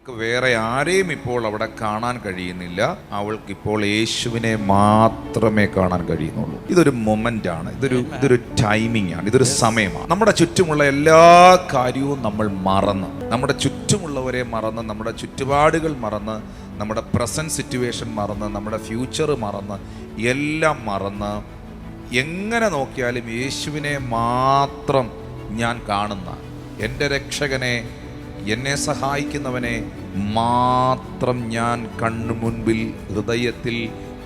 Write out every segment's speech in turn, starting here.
അവൾക്ക് വേറെ ആരെയും ഇപ്പോൾ അവിടെ കാണാൻ കഴിയുന്നില്ല. അവൾക്ക് ഇപ്പോൾ യേശുവിനെ മാത്രമേ കാണാൻ കഴിയുന്നുള്ളൂ. ഇതൊരു മൊമെന്റ് ആണ്, ഇതൊരു ടൈമിംഗ് ആണ്, ഇതൊരു സമയമാണ്. നമ്മുടെ ചുറ്റുമുള്ള എല്ലാ കാര്യവും നമ്മൾ മറന്ന്, നമ്മുടെ ചുറ്റുമുള്ളവരെ മറന്ന്, നമ്മുടെ ചുറ്റുപാടുകൾ മറന്ന്, നമ്മുടെ പ്രസന്റ് സിറ്റുവേഷൻ മറന്ന്, നമ്മുടെ ഫ്യൂച്ചർ മറന്ന്, എല്ലാം മറന്ന് എങ്ങനെ നോക്കിയാലും യേശുവിനെ മാത്രം ഞാൻ കാണുന്ന, എൻ്റെ രക്ഷകനെ, എന്നെ സഹായിക്കുന്നവനെ മാത്രം ഞാൻ കണ്ണു മുൻപിൽ ഹൃദയത്തിൽ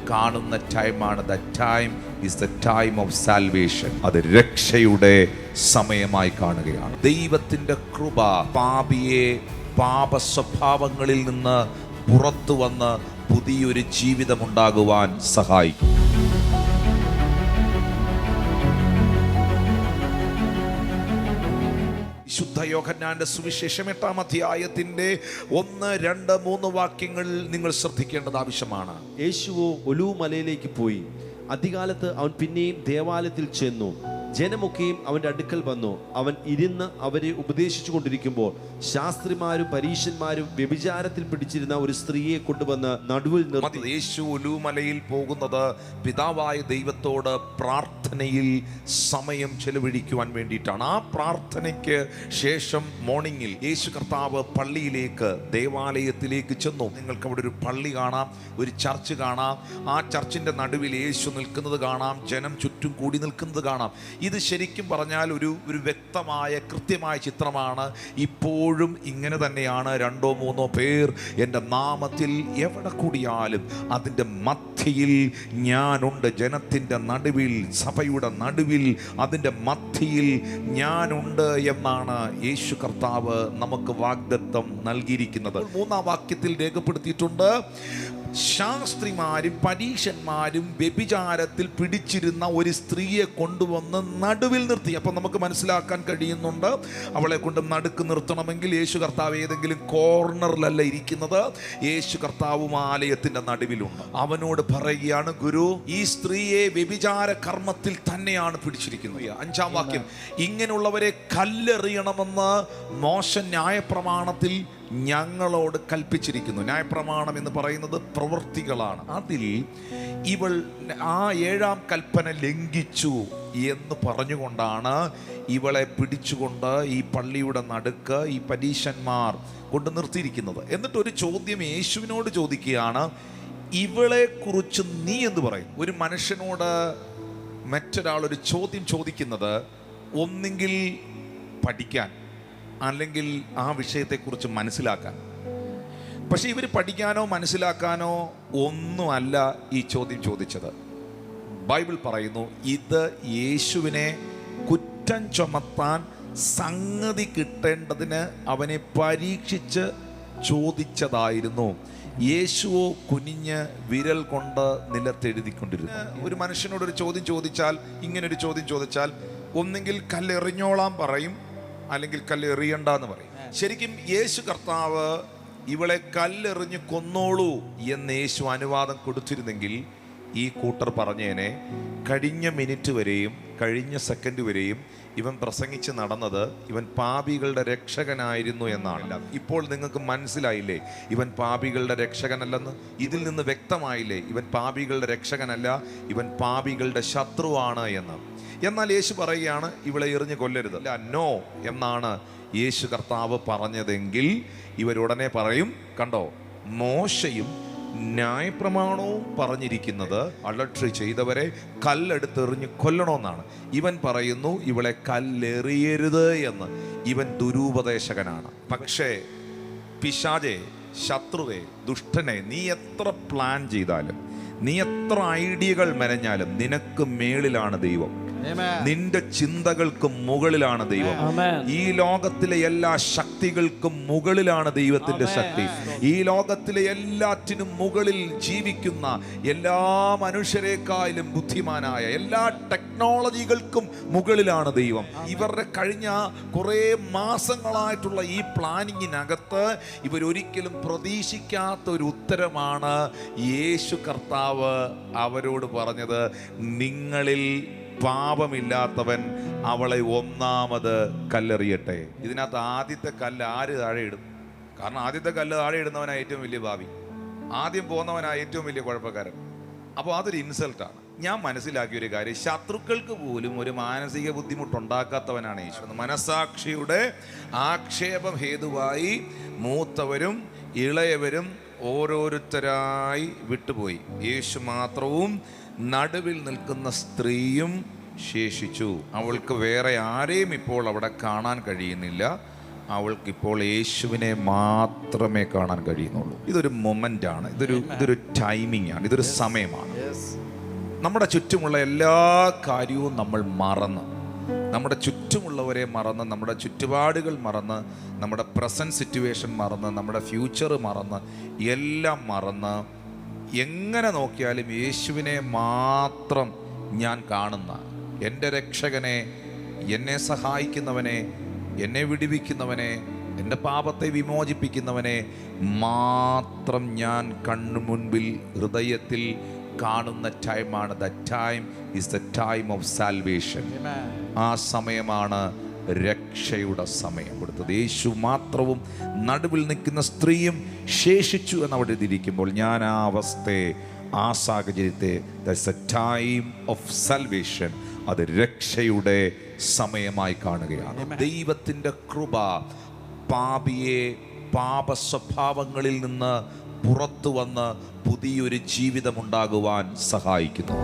കാണുന്ന ടൈമാണ്. The time is the time of salvation. അത് രക്ഷയുടെ സമയമായി കാണുകയാണ്. ദൈവത്തിൻ്റെ കൃപ പാപിയെ പാപ സ്വഭാവങ്ങളിൽ നിന്ന് പുറത്തു വന്ന് പുതിയൊരു ജീവിതമുണ്ടാകുവാൻ സഹായിക്കും. വിശുദ്ധ യോഹന്നാന്റെ സുവിശേഷം 8-ാം അധ്യായത്തിന്റെ 1, 2, 3 വാക്യങ്ങൾ നിങ്ങൾ ശ്രദ്ധിക്കേണ്ടത് ആവശ്യമാണ്. യേശുവോ ഒലിവ് മലയിലേക്ക് പോയി. അധികാലത്ത് അവൻ പിന്നെയും ദേവാലയത്തിൽ ചെന്നു. ജനമൊക്കെയും അവന്റെ അടുക്കൽ വന്നു. അവൻ ഇരുന്ന് അവരെ ഉപദേശിച്ചു കൊണ്ടിരിക്കുമ്പോൾ ശാസ്ത്രിമാരും പരീശന്മാരും വ്യഭിചാരത്തിൽ പിടിച്ചിരുന്ന ഒരു സ്ത്രീയെ കൊണ്ടുവന്ന് നടുവിൽ നിർത്തി. യേശു ഒലിവ് മലയിൽ പോകുന്നത് പിതാവായ ദൈവത്തോട് പ്രാർത്ഥനയിൽ സമയം ചെലവഴിക്കുവാൻ വേണ്ടിയിട്ടാണ്. ആ പ്രാർത്ഥനയ്ക്ക് ശേഷം മോർണിംഗിൽ യേശു കർത്താവ് പള്ളിയിലേക്ക്, ദേവാലയത്തിലേക്ക് ചെന്നു. നിങ്ങൾക്ക് അവിടെ ഒരു പള്ളി കാണാം, ഒരു ചർച്ച് കാണാം. ആ ചർച്ചിന്റെ നടുവിൽ യേശു നിൽക്കുന്നത് കാണാം, ജനം ചുറ്റും കൂടി നിൽക്കുന്നത് കാണാം. ഇത് ശരിക്കും പറഞ്ഞാൽ ഒരു വ്യക്തമായ കൃത്യമായ ചിത്രമാണ്. ഇപ്പോഴും ഇങ്ങനെ തന്നെയാണ്. 2 3 പേർ എൻ്റെ നാമത്തിൽ എവിടെ കൂടിയാലും അതിൻ്റെ മധ്യയിൽ ഞാനുണ്ട്. ജനത്തിൻ്റെ നടുവിൽ, സഭയുടെ നടുവിൽ, അതിൻ്റെ മധ്യയിൽ ഞാനുണ്ട് എന്നാണ് യേശു കർത്താവ് നമുക്ക് വാഗ്ദത്തം നൽകിയിരിക്കുന്നത്. 3-ാം വാക്യത്തിൽ രേഖപ്പെടുത്തിയിട്ടുണ്ട്, ശാസ്ത്രിമാരും പരീശന്മാരും വ്യഭിചാരത്തിൽ പിടിച്ചിരുന്ന ഒരു സ്ത്രീയെ കൊണ്ടുവന്ന് നടുവിൽ നിർത്തി. അപ്പം നമുക്ക് മനസ്സിലാക്കാൻ കഴിയുന്നുണ്ട്, അവളെ കൊണ്ട് നടുക്ക് നിർത്തണമെങ്കിൽ യേശു കർത്താവ് ഏതെങ്കിലും കോർണറിലല്ല ഇരിക്കുന്നത്. യേശു കർത്താവും ആലയത്തിന്റെ നടുവിലുണ്ട്. അവനോട് പറയുകയാണ്, ഗുരു, ഈ സ്ത്രീയെ വ്യഭിചാര കർമ്മത്തിൽ തന്നെയാണ് പിടിച്ചിരിക്കുന്നത്. 5-ാം വാക്യം, ഇങ്ങനെയുള്ളവരെ കല്ലെറിയണമെന്ന് മോശ ന്യായപ്രമാണത്തിൽ ഞങ്ങളോട് കൽപ്പിച്ചിരിക്കുന്നു. ന്യായപ്രമാണം എന്ന് പറയുന്നത് പ്രവൃത്തികളാണ്. അതിൽ ഇവൾ ആ 7-ാം കൽപ്പന ലംഘിച്ചു എന്ന് പറഞ്ഞുകൊണ്ടാണ് ഇവളെ പിടിച്ചുകൊണ്ട് ഈ പള്ളിയുടെ നടുക്ക് ഈ പരീശന്മാർ കൊണ്ട് നിർത്തിയിരിക്കുന്നത്. എന്നിട്ടൊരു ചോദ്യം യേശുവിനോട് ചോദിക്കുകയാണ്, ഇവളെ കുറിച്ച് നീ എന്ത് പറയും? ഒരു മനുഷ്യനോട് മറ്റൊരാളൊരു ചോദ്യം ചോദിക്കുന്നത് ഒന്നെങ്കിൽ പഠിക്കാൻ, അല്ലെങ്കിൽ ആ വിഷയത്തെക്കുറിച്ച് മനസ്സിലാക്കാൻ. പക്ഷെ ഇവർ പഠിക്കാനോ മനസ്സിലാക്കാനോ ഒന്നുമല്ല ഈ ചോദ്യം ചോദിച്ചത്. ബൈബിൾ പറയുന്നു, ഇത് യേശുവിനെ കുറ്റം ചുമത്താൻ സംഗതി കിട്ടേണ്ടതിന് അവനെ പരീക്ഷിച്ച് ചോദിച്ചതായിരുന്നു. യേശുവോ കുനിഞ്ഞ് വിരൽ കൊണ്ട് നിലത്തെഴുതിക്കൊണ്ടിരുന്നു. ഒരു മനുഷ്യനോടൊരു ചോദ്യം ചോദിച്ചാൽ, ഇങ്ങനൊരു ചോദ്യം ചോദിച്ചാൽ, ഒന്നെങ്കിൽ കല്ലെറിഞ്ഞോളാൻ പറയും, അല്ലെങ്കിൽ കല്ലെറിയണ്ട എന്ന് പറയും. ശരിക്കും യേശു കർത്താവ് ഇവളെ കല്ലെറിഞ്ഞ് കൊന്നോളൂ എന്ന് യേശു അനുവാദം കൊടുത്തിരുന്നെങ്കിൽ ഈ കൂട്ടർ പറഞ്ഞേനെ, കഴിഞ്ഞ മിനിറ്റ് വരെയും കഴിഞ്ഞ സെക്കൻഡ് വരെയും ഇവൻ പ്രസംഗിച്ച് നടന്നത് ഇവൻ പാപികളുടെ രക്ഷകനായിരുന്നു എന്നാണ്. ഇപ്പോൾ നിങ്ങൾക്ക് മനസ്സിലായില്ലേ ഇവൻ പാപികളുടെ രക്ഷകനല്ലെന്ന്? ഇതിൽ നിന്ന് വ്യക്തമായില്ലേ ഇവൻ പാപികളുടെ രക്ഷകനല്ല, ഇവൻ പാപികളുടെ ശത്രുവാണ് എന്ന്? എന്നാൽ യേശു പറയുകയാണ്, ഇവളെ എറിഞ്ഞ് കൊല്ലരുത്. നോ എന്നാണ് യേശു കർത്താവ് പറഞ്ഞതെങ്കിൽ ഇവരുടനെ പറയും, കണ്ടോ, മോശയും ന്യായപ്രമാണവും പറഞ്ഞിരിക്കുന്നത് അഡൾട്ടറി ചെയ്തവരെ കല്ലെടുത്തെറിഞ്ഞ് കൊല്ലണമെന്നാണ്. ഇവൻ പറയുന്നു ഇവളെ കല്ലെറിയരുത് എന്ന്. ഇവൻ ദുരുപദേശകനാണ്. പക്ഷേ പിശാചേ, ശത്രുവേ, ദുഷ്ടനെ, നീ എത്ര പ്ലാൻ ചെയ്താലും, നീ എത്ര ഐഡിയകൾ മെനഞ്ഞാലും നിനക്ക് മേളിലാണ് ദൈവം. നിന്റെ ചിന്തകൾക്ക് മുകളിലാണ് ദൈവം. ഈ ലോകത്തിലെ എല്ലാ ശക്തികൾക്കും മുകളിലാണ് ദൈവത്തിന്റെ ശക്തി. ഈ ലോകത്തിലെ എല്ലാറ്റിനും മുകളിൽ ജീവിക്കുന്ന, എല്ലാ മനുഷ്യരെക്കാളും ബുദ്ധിമാനായ, എല്ലാ ടെക്നോളജികൾക്കും മുകളിലാണ് ദൈവം. ഇവരുടെ കഴിഞ്ഞ കുറെ മാസങ്ങളായിട്ടുള്ള ഈ പ്ലാനിങ്ങിനകത്ത് ഇവരൊരിക്കലും പ്രതീക്ഷിക്കാത്ത ഒരു ഉത്തരമാണ് യേശു കർത്താവ് അവരോട് പറഞ്ഞത്. നിങ്ങളിൽ പാപമില്ലാത്തവൻ അവളെ ഒന്നാമത് കല്ലെറിയട്ടെ. ഇതിനകത്ത് ആദ്യത്തെ കല്ല് ആര് താഴെ ഇടും? കാരണം ആദ്യത്തെ കല്ല് താഴെ ഇടുന്നവനാണ് ഏറ്റവും വലിയ ഭാവി, ആദ്യം പോകുന്നവനാണ് ഏറ്റവും വലിയ കുഴപ്പക്കാരൻ. അപ്പോൾ അതൊരു ഇൻസൾട്ടാണ്. ഞാൻ മനസ്സിലാക്കിയ ഒരു കാര്യം, ശത്രുക്കൾക്ക് പോലും ഒരു മാനസിക ബുദ്ധിമുട്ടുണ്ടാക്കാത്തവനാണ് യേശു. മനസാക്ഷിയുടെ ആക്ഷേപം ഹേതുവായി മൂത്തവരും ഇളയവരും ഓരോരുത്തരായി വിട്ടുപോയി. യേശു മാത്രവും നടുവിൽ നിൽക്കുന്ന സ്ത്രീയും ശേഷിച്ചു. അവൾക്ക് വേറെ ആരെയും ഇപ്പോൾ അവിടെ കാണാൻ കഴിയുന്നില്ല. അവൾക്കിപ്പോൾ യേശുവിനെ മാത്രമേ കാണാൻ കഴിയുന്നുള്ളൂ. ഇതൊരു മൊമെൻ്റാണ്, ഇതൊരു ടൈമിംഗ് ആണ്, ഇതൊരു സമയമാണ്. നമ്മുടെ ചുറ്റുമുള്ള എല്ലാ കാര്യവും നമ്മൾ മറന്ന്, നമ്മുടെ ചുറ്റുമുള്ളവരെ മറന്ന്, നമ്മുടെ ചുറ്റുപാടുകൾ മറന്ന്, നമ്മുടെ പ്രസൻറ്റ് സിറ്റുവേഷൻ മറന്ന്, നമ്മുടെ ഫ്യൂച്ചർ മറന്ന്, എല്ലാം മറന്ന് എങ്ങനെ നോക്കിയാലും യേശുവിനെ മാത്രം ഞാൻ കാണുന്ന, എൻ്റെ രക്ഷകനെ, എന്നെ സഹായിക്കുന്നവനെ, എന്നെ വിടുവിക്കുന്നവനെ, എൻ്റെ പാപത്തെ വിമോചിപ്പിക്കുന്നവനെ മാത്രം ഞാൻ കണ്ണു മുൻപിൽ ഹൃദയത്തിൽ കാണുന്ന ടൈമാണ്. The time is the time of salvation. ആ സമയമാണ് രക്ഷയുടെ സമയം കൊടുത്തത്. യേശു മാത്രവും നടുവിൽ നിൽക്കുന്ന സ്ത്രീയും ശേഷിച്ചു എന്നവിടെ എഴുതിയിരിക്കുമ്പോൾ ഞാൻ ആ അവസ്ഥയെ, ആ സാഹചര്യത്തെ, that's A time of salvation, അത് രക്ഷയുടെ സമയമായി കാണുകയാണ്. ദൈവത്തിൻ്റെ കൃപ പാപിയെ പാപ സ്വഭാവങ്ങളിൽ നിന്ന് പുറത്തു വന്ന് പുതിയൊരു ജീവിതമുണ്ടാകുവാൻ സഹായിക്കുന്നു.